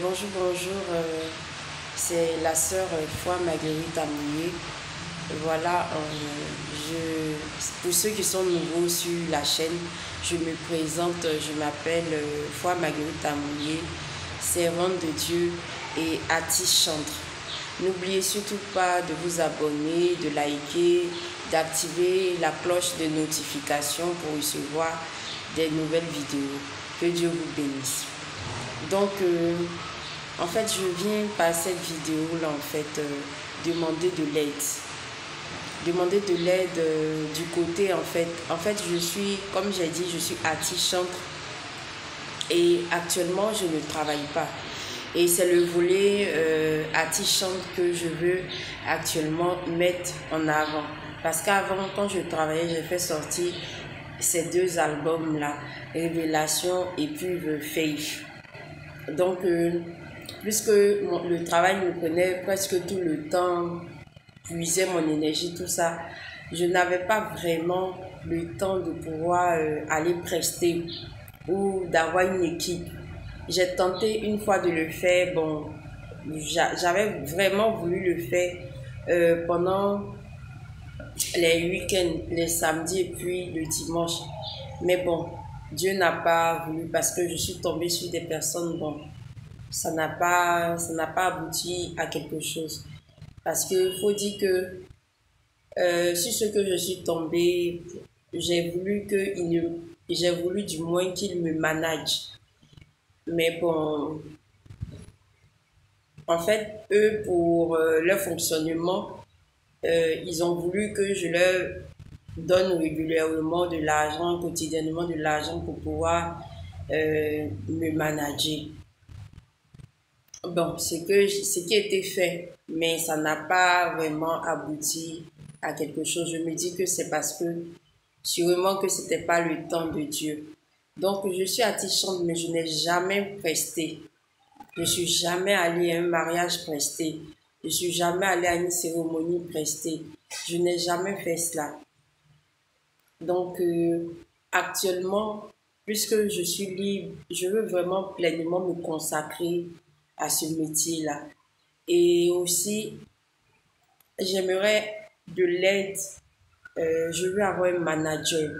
Bonjour, bonjour. C'est la sœur Foi Marguerite Amouillé. Voilà, pour ceux qui sont nouveaux sur la chaîne, je me présente, je m'appelle Foi Marguerite Amouillé, servante de Dieu et artiste chantre. N'oubliez surtout pas de vous abonner, de liker, d'activer la cloche de notification pour recevoir des nouvelles vidéos. Que Dieu vous bénisse. Donc, en fait, je viens par cette vidéo-là, en fait, demander de l'aide. Demander de l'aide du côté, en fait. En fait, je suis, comme j'ai dit, je suis artiste chantre. Et actuellement, je ne travaille pas. Et c'est le volet artiste chantre que je veux actuellement mettre en avant. Parce qu'avant, quand je travaillais, j'ai fait sortir ces deux albums-là, Révélation et puis Faith. Donc, puisque le travail me prenait presque tout le temps, puisait mon énergie, tout ça, je n'avais pas vraiment le temps de pouvoir aller prester ou d'avoir une équipe. J'ai tenté une fois de le faire, bon, j'avais vraiment voulu le faire pendant les week-ends, les samedis et puis le dimanche. Mais bon, Dieu n'a pas voulu parce que je suis tombée sur des personnes, bon, ça n'a pas abouti à quelque chose. Parce qu'il faut dire que sur ce que je suis tombée, j'ai voulu du moins qu'il me manage. Mais bon, en fait, eux, pour leur fonctionnement, ils ont voulu que je leur donne régulièrement de l'argent, quotidiennement de l'argent pour pouvoir me manager. Bon, ce qui a été fait, mais ça n'a pas vraiment abouti à quelque chose. Je me dis que c'est parce que sûrement que c'était pas le temps de Dieu. Donc, je suis artiste chante, mais je n'ai jamais presté. Je suis jamais allée à un mariage presté. Je suis jamais allée à une cérémonie prestée. Je n'ai jamais fait cela. Donc, actuellement, puisque je suis libre, je veux vraiment pleinement me consacrer à ce métier-là. Et aussi, j'aimerais de l'aide. Je veux avoir un manager.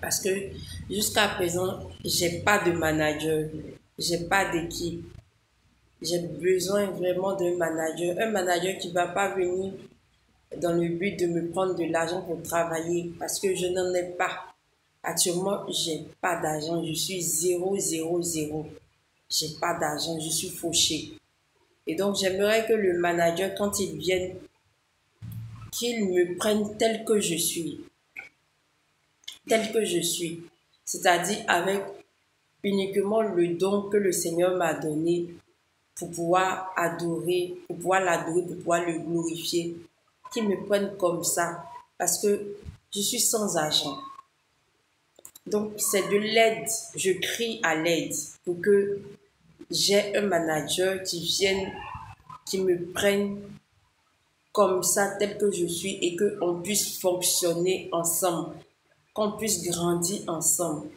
Parce que jusqu'à présent, j'ai pas de manager. J'ai pas d'équipe. J'ai besoin vraiment d'un manager. Un manager qui va pas venir dans le but de me prendre de l'argent pour travailler parce que je n'en ai pas. Actuellement, j'ai pas d'argent. Je suis zéro, zéro, zéro. J'ai pas d'argent. Je suis fauché. Et donc, j'aimerais que le manager, quand il vienne, qu'il me prenne tel que je suis. Tel que je suis. C'est-à-dire avec uniquement le don que le Seigneur m'a donné pour pouvoir adorer, pour pouvoir l'adorer, pour pouvoir le glorifier. Qu'il me prenne comme ça. Parce que je suis sans argent. Donc, c'est de l'aide. Je crie à l'aide pour que j'ai un manager qui vienne, qui me prenne comme ça, tel que je suis, et qu'on puisse fonctionner ensemble, qu'on puisse grandir ensemble.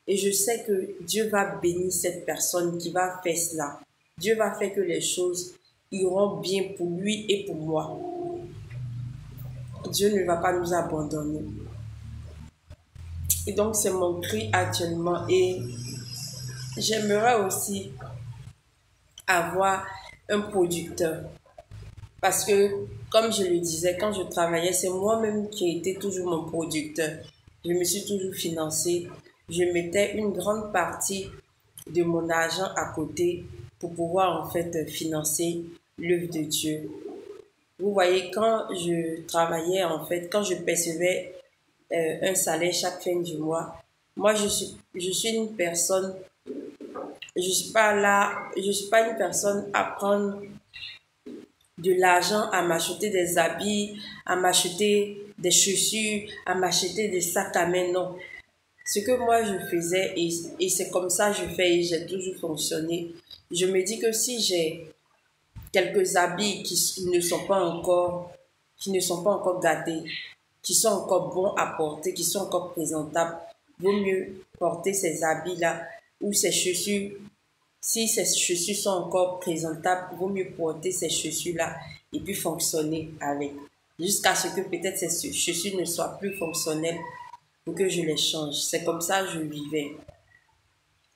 Et je sais que Dieu va bénir cette personne qui va faire cela. Dieu va faire que les choses iront bien pour lui et pour moi. Dieu ne va pas nous abandonner. Et donc, c'est mon cri actuellement. Et j'aimerais aussi avoir un producteur. Parce que, comme je le disais, quand je travaillais, c'est moi-même qui ai été toujours mon producteur. Je me suis toujours financée. Je mettais une grande partie de mon argent à côté pour pouvoir en fait financer l'œuvre de Dieu. Vous voyez, quand je travaillais en fait, quand je percevais un salaire chaque fin du mois, moi je suis une personne, je suis pas une personne à prendre de l'argent à m'acheter des habits, à m'acheter des chaussures, à m'acheter des sacs à main, non. Ce que moi je faisais, et c'est comme ça que je fais et j'ai toujours fonctionné, je me dis que si j'ai quelques habits qui ne sont pas encore gâtés, qui sont encore bons à porter, qui sont encore présentables, vaut mieux porter ces habits-là ou ces chaussures Si ces chaussures sont encore présentables, il vaut mieux porter ces chaussures-là et puis fonctionner avec. Jusqu'à ce que peut-être ces chaussures ne soient plus fonctionnelles pour que je les change. C'est comme ça que je vivais.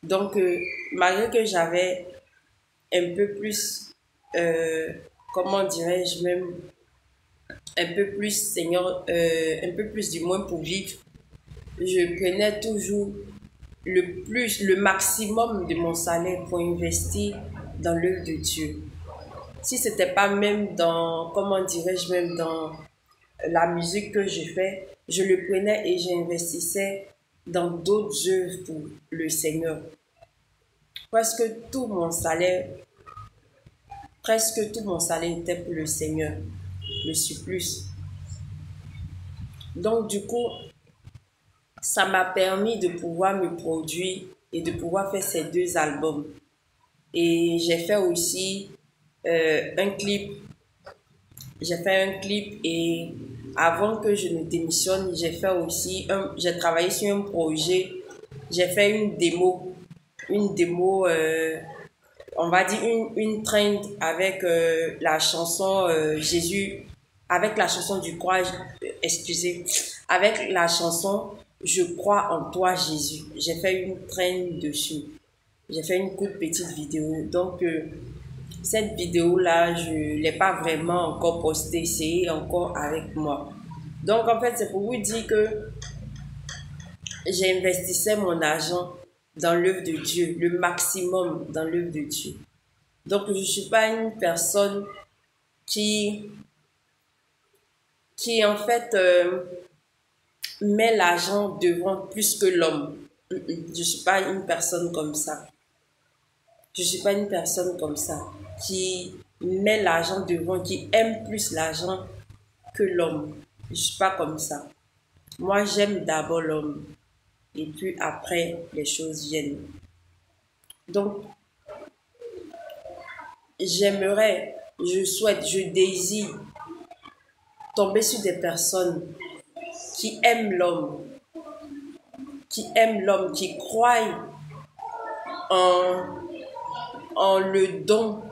Donc, malgré que j'avais un peu plus, comment dirais-je même, un peu plus, Seigneur, un peu plus du moins pour vivre, je prenais toujours le maximum de mon salaire pour investir dans l'œuvre de Dieu. Si c'était pas même dans, comment dirais-je, même dans la musique que je fais, je le prenais et j'investissais dans d'autres œuvres pour le Seigneur. Presque tout mon salaire, presque tout mon salaire était pour le Seigneur, le surplus. Donc du coup, ça m'a permis de pouvoir me produire et de pouvoir faire ces deux albums. Et j'ai fait aussi un clip. J'ai fait un clip et avant que je ne démissionne, j'ai travaillé sur un projet. J'ai fait une démo, on va dire une trend avec la chanson Jésus, avec la chanson du croix, excusez, avec la chanson Je crois en toi Jésus. J'ai fait une trend dessus. J'ai fait une courte petite vidéo. Donc, cette vidéo-là, je ne l'ai pas vraiment encore postée, c'est encore avec moi. Donc, en fait, c'est pour vous dire que j'investissais mon argent dans l'œuvre de Dieu, le maximum dans l'œuvre de Dieu. Donc, je ne suis pas une personne qui, qui en fait, met l'argent devant plus que l'homme. Je ne suis pas une personne comme ça. Je ne suis pas une personne comme ça qui met l'argent devant, qui aime plus l'argent que l'homme. Je ne suis pas comme ça. Moi, j'aime d'abord l'homme et puis après, les choses viennent. Donc, j'aimerais, je souhaite, je désire tomber sur des personnes qui aiment l'homme, qui croient en, en le don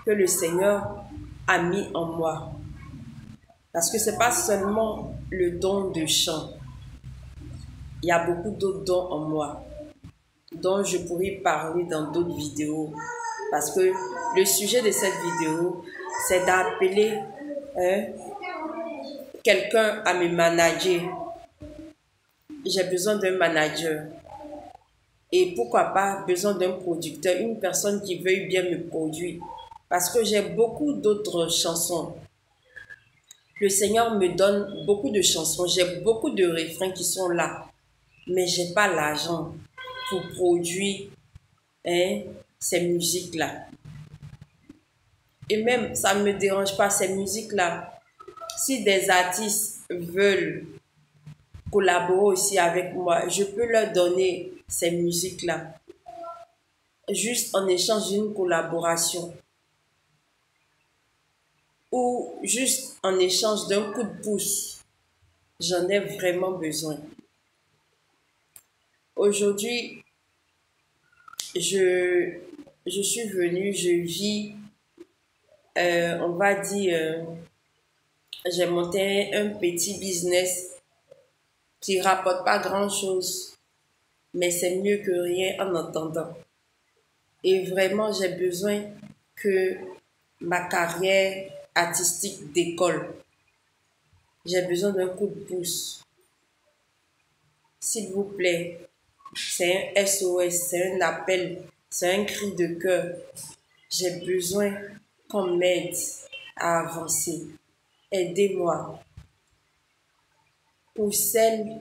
que le Seigneur a mis en moi. Parce que ce n'est pas seulement le don de chant. Il y a beaucoup d'autres dons en moi dont je pourrais parler dans d'autres vidéos. Parce que le sujet de cette vidéo, c'est d'appeler quelqu'un à me manager. J'ai besoin d'un manager. Et pourquoi pas besoin d'un producteur, une personne qui veuille bien me produire. Parce que j'ai beaucoup d'autres chansons. Le Seigneur me donne beaucoup de chansons. J'ai beaucoup de refrains qui sont là. Mais je n'ai pas l'argent pour produire ces musiques-là. Et même, ça ne me dérange pas, ces musiques-là. Si des artistes veulent collaborer aussi avec moi, je peux leur donner ces musiques-là. Juste en échange d'une collaboration. Ou juste en échange d'un coup de pouce. J'en ai vraiment besoin. Aujourd'hui, je suis venue, je vis, on va dire, j'ai monté un petit business qui rapporte pas grand-chose, mais c'est mieux que rien en attendant. Et vraiment, j'ai besoin que ma carrière artistique décolle. J'ai besoin d'un coup de pouce. S'il vous plaît, c'est un SOS, c'est un appel, c'est un cri de cœur. J'ai besoin qu'on m'aide à avancer. Aidez-moi. Pour celle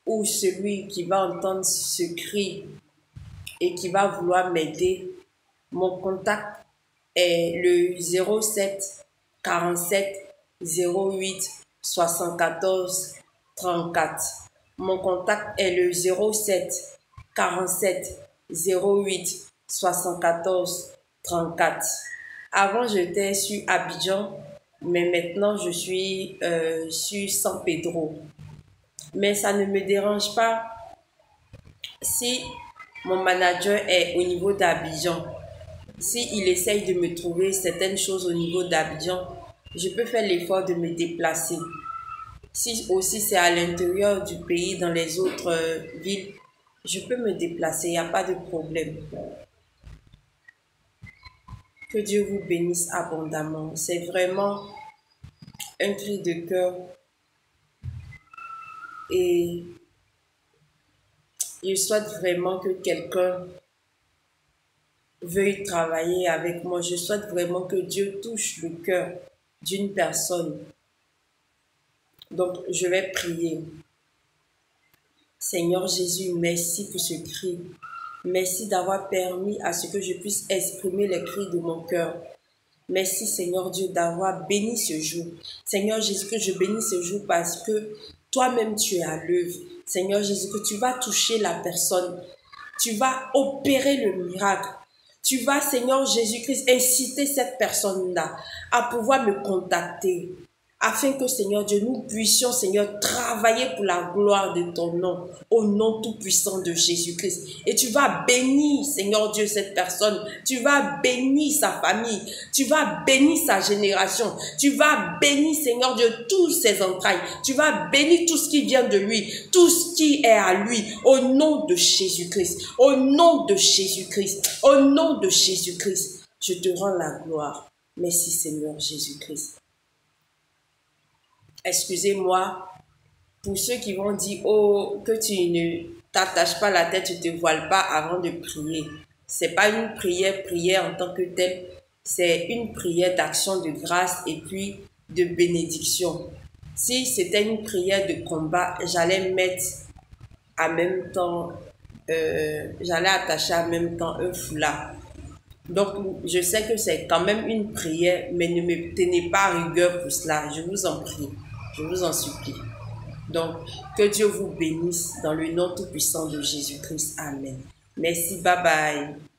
ou celui qui va entendre ce cri et qui va vouloir m'aider, mon contact est le 07 47 08 74 34. Mon contact est le 07 47 08 74 34. Avant, j'étais sur Abidjan, mais maintenant, je suis sur San Pedro. Mais ça ne me dérange pas si mon manager est au niveau d'Abidjan. S'il essaye de me trouver certaines choses au niveau d'Abidjan, je peux faire l'effort de me déplacer. Si aussi c'est à l'intérieur du pays, dans les autres villes, je peux me déplacer, il n'y a pas de problème. Que Dieu vous bénisse abondamment. C'est vraiment un cri de cœur. Et je souhaite vraiment que quelqu'un veuille travailler avec moi. Je souhaite vraiment que Dieu touche le cœur d'une personne. Donc, je vais prier. Seigneur Jésus, merci pour ce cri. Merci d'avoir permis à ce que je puisse exprimer les cris de mon cœur. Merci Seigneur Dieu d'avoir béni ce jour. Seigneur Jésus, que je bénis ce jour parce que toi-même tu es à l'œuvre. Seigneur Jésus, que tu vas toucher la personne. Tu vas opérer le miracle. Tu vas, Seigneur Jésus-Christ, inciter cette personne-là à pouvoir me contacter. Afin que, Seigneur Dieu, nous puissions, Seigneur, travailler pour la gloire de ton nom, au nom tout-puissant de Jésus-Christ. Et tu vas bénir, Seigneur Dieu, cette personne. Tu vas bénir sa famille. Tu vas bénir sa génération. Tu vas bénir, Seigneur Dieu, tous ses entrailles. Tu vas bénir tout ce qui vient de lui, tout ce qui est à lui, au nom de Jésus-Christ. Au nom de Jésus-Christ. Au nom de Jésus-Christ. Je te rends la gloire. Merci, Seigneur Jésus-Christ. Excusez-moi pour ceux qui vont dire oh, que tu ne t'attaches pas la tête, tu ne te voiles pas avant de prier. Ce n'est pas une prière en tant que telle, c'est une prière d'action de grâce et puis de bénédiction. Si c'était une prière de combat, j'allais mettre en même temps, j'allais attacher en même temps un foulard. Donc, je sais que c'est quand même une prière, mais ne me tenez pas à rigueur pour cela, je vous en prie. Je vous en supplie. Donc, que Dieu vous bénisse dans le nom tout-puissant de Jésus-Christ. Amen. Merci, bye bye.